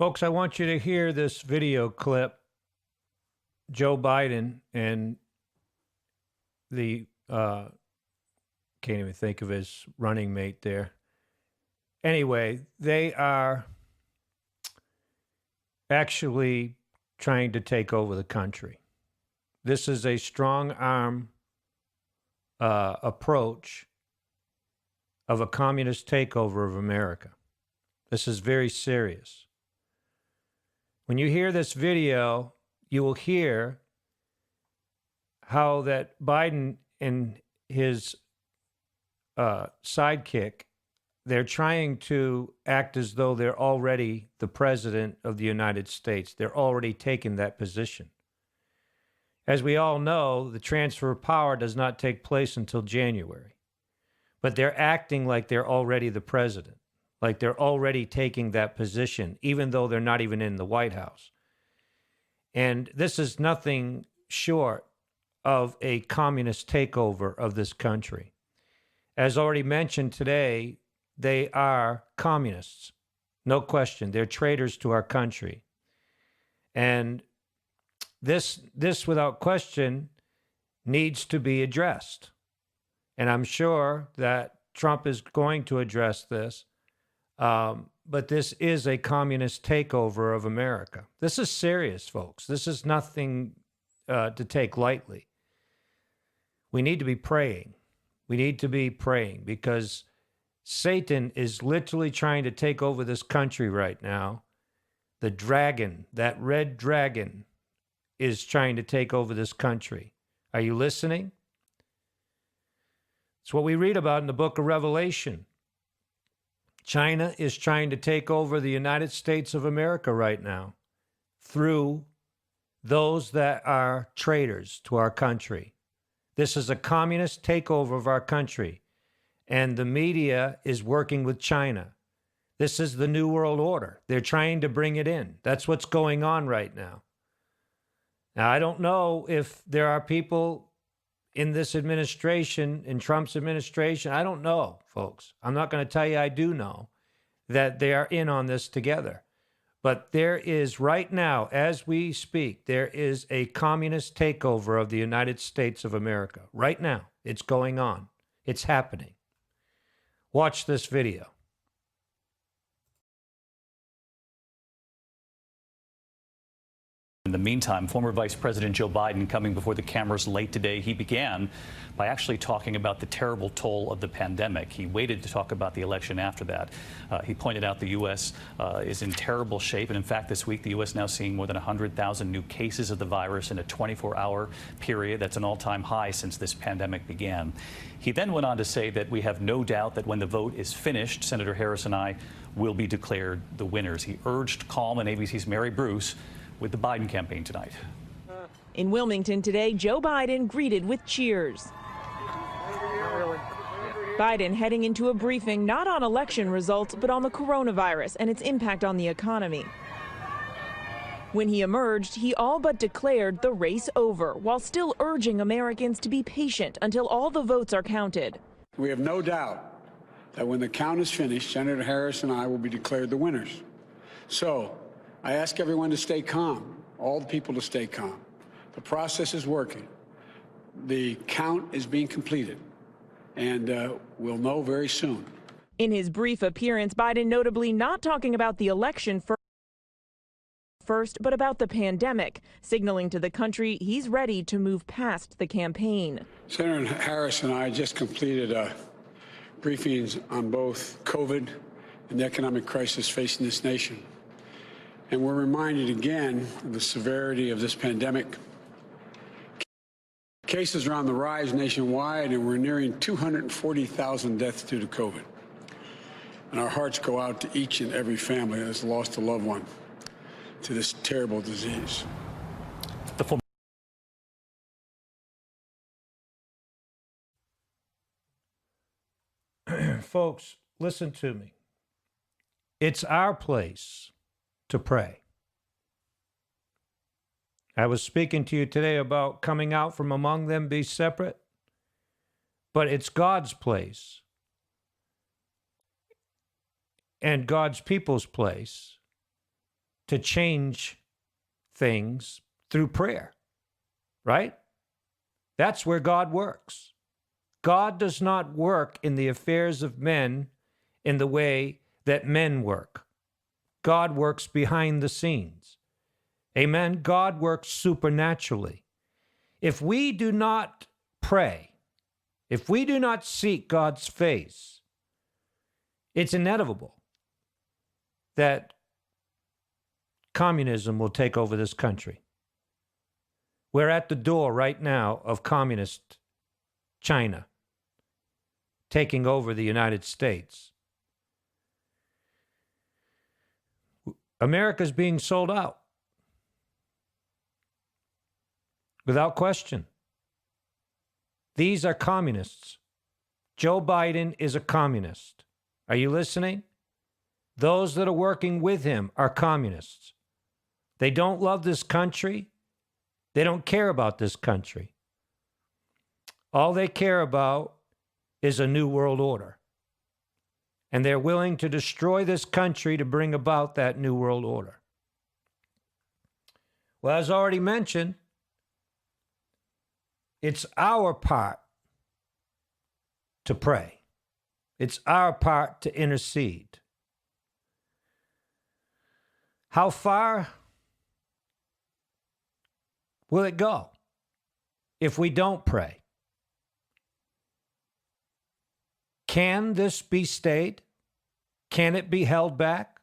Folks, I want you to hear this video clip. Joe Biden and the, can't even think of his running mate there. Anyway, they are actually trying to take over the country. This is a strong arm approach of a communist takeover of America. This is very serious. When you hear this video, you will hear how that Biden and his sidekick, they're trying to act as though they're already the president of the United States. They're already taking that position. As we all know, the transfer of power does not take place until January. But they're acting like they're already the president, like they're already taking that position, even though they're not even in the White House. And this is nothing short of a communist takeover of this country. As already mentioned today, they are communists. No question. They're traitors to our country. And this without question, needs to be addressed. And I'm sure that Trump is going to address this. But this is a communist takeover of America. This is serious, folks. This is nothing to take lightly. We need to be praying. We need to be praying because Satan is literally trying to take over this country right now. The dragon, that red dragon, is trying to take over this country. Are you listening? It's what we read about in the book of Revelation. China is trying to take over the United States of America right now through those that are traitors to our country. This is a communist takeover of our country, and the media is working with China. This is the New World Order. They're trying to bring it in. That's what's going on right now. Now, I don't know if there are people in this administration, in Trump's administration. I don't know, folks. I'm not going to tell you I do know that they are in on this together. But there is right now, as we speak, there is a communist takeover of the United States of America. Right now, it's going on. It's happening. Watch this video. In the meantime, former Vice President Joe Biden coming before the cameras late today. He began by actually talking about the terrible toll of the pandemic. He waited to talk about the election after that. He pointed out the U.S. Is in terrible shape. And in fact, this week, the U.S. now seeing more than 100,000 new cases of the virus in a 24-hour period. That's an all-time high since this pandemic began. He then went on to say that we have no doubt that when the vote is finished, Senator Harris and I will be declared the winners. He urged calm on ABC's Mary Bruce with the Biden campaign tonight. In Wilmington today, Joe Biden greeted with cheers. Biden heading into a briefing not on election results, but on the coronavirus and its impact on the economy. When he emerged, he all but declared the race over, while still urging Americans to be patient until all the votes are counted. We have no doubt that when the count is finished, Senator Harris and I will be declared the winners. So I ask everyone to stay calm, all the people to stay calm. The process is working. The count is being completed, and we'll know very soon. In his brief appearance, Biden notably not talking about the election first, but about the pandemic, signaling to the country he's ready to move past the campaign. Senator Harris and I just completed briefings on both COVID and the economic crisis facing this nation. And we're reminded again of the severity of this pandemic. Cases are on the rise nationwide, and we're nearing 240,000 deaths due to COVID. And our hearts go out to each and every family that has lost a loved one to this terrible disease. Folks, listen to me. It's our place to pray. I was speaking to you today about coming out from among them, be separate, but it's God's place and God's people's place to change things through prayer, right? That's where God works. God does not work in the affairs of men in the way that men work. God works behind the scenes. Amen. God works supernaturally. If we do not pray, if we do not seek God's face, it's inevitable that communism will take over this country. We're at the door right now of communist China taking over the United States. America's being sold out. Without question. These are communists. Joe Biden is a communist. Are you listening? Those that are working with him are communists. They don't love this country. They don't care about this country. All they care about is a new world order. And they're willing to destroy this country to bring about that new world order. Well, as already mentioned, it's our part to pray. It's our part to intercede. How far will it go if we don't pray? Can this be stayed? Can it be held back?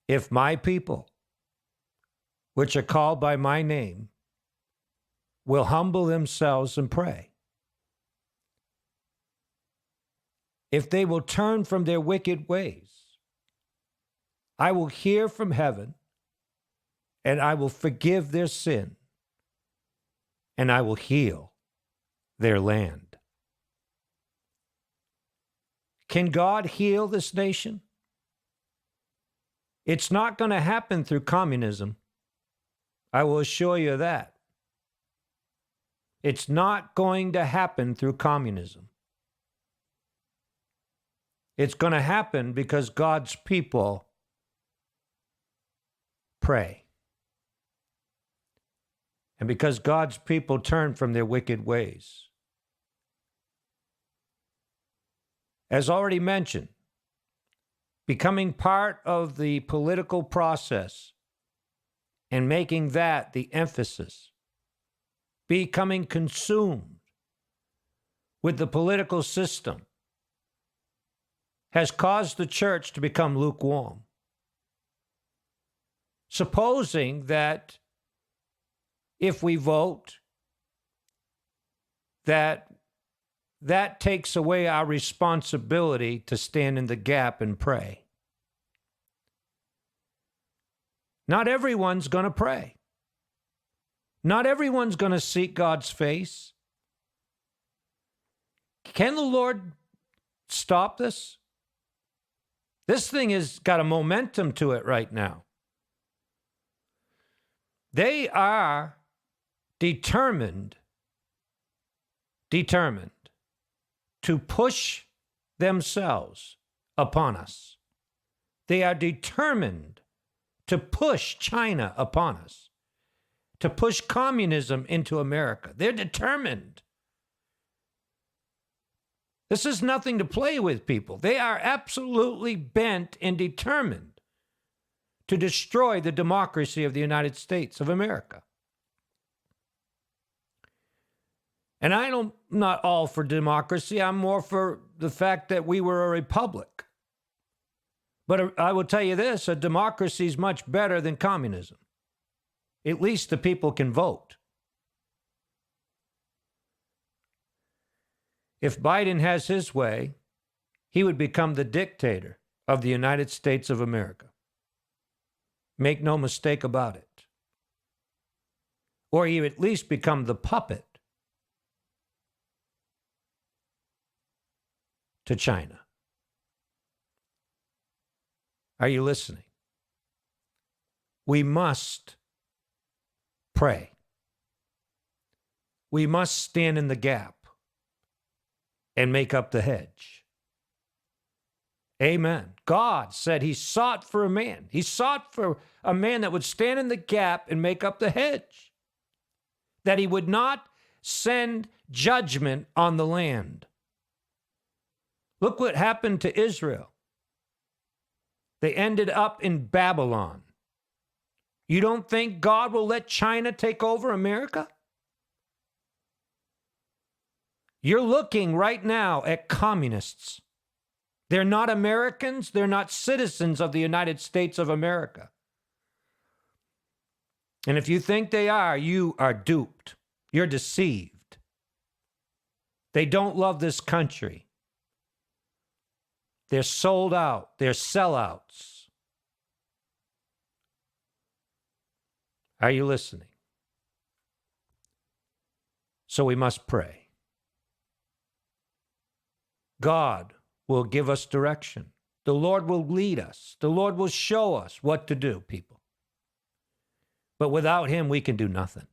If my people, which are called by my name, will humble themselves and pray. If they will turn from their wicked ways, I will hear from heaven, and I will forgive their sin, and I will heal their land. Can God heal this nation? It's not going to happen through communism. I will assure you that. It's not going to happen through communism. It's going to happen because God's people pray. And because God's people turn from their wicked ways. As already mentioned, becoming part of the political process and making that the emphasis, becoming consumed with the political system, has caused the church to become lukewarm. Supposing that if we vote, that takes away our responsibility to stand in the gap and pray. Not everyone's going to pray. Not everyone's going to seek God's face. Can the Lord stop this? This thing has got a momentum to it right now. They are determined to push themselves upon us. They are determined to push China upon us, to push communism into America. They're determined. This is nothing to play with, people. They are absolutely bent and determined to destroy the democracy of the United States of America. And I'm not all for democracy. I'm more for the fact that we were a republic. But I will tell you this, a democracy is much better than communism. At least the people can vote. If Biden has his way, he would become the dictator of the United States of America. Make no mistake about it. Or he would at least become the puppet to China. Are you listening? We must pray. We must stand in the gap and make up the hedge. Amen. God said he sought for a man. He sought for a man that would stand in the gap and make up the hedge, that he would not send judgment on the land. Look what happened to Israel. They ended up in Babylon. You don't think God will let China take over America? You're looking right now at communists. They're not Americans. They're not citizens of the United States of America. And if you think they are, you are duped. You're deceived. They don't love this country. They're sold out. They're sellouts. Are you listening? So we must pray. God will give us direction. The Lord will lead us. The Lord will show us what to do, people. But without him, we can do nothing.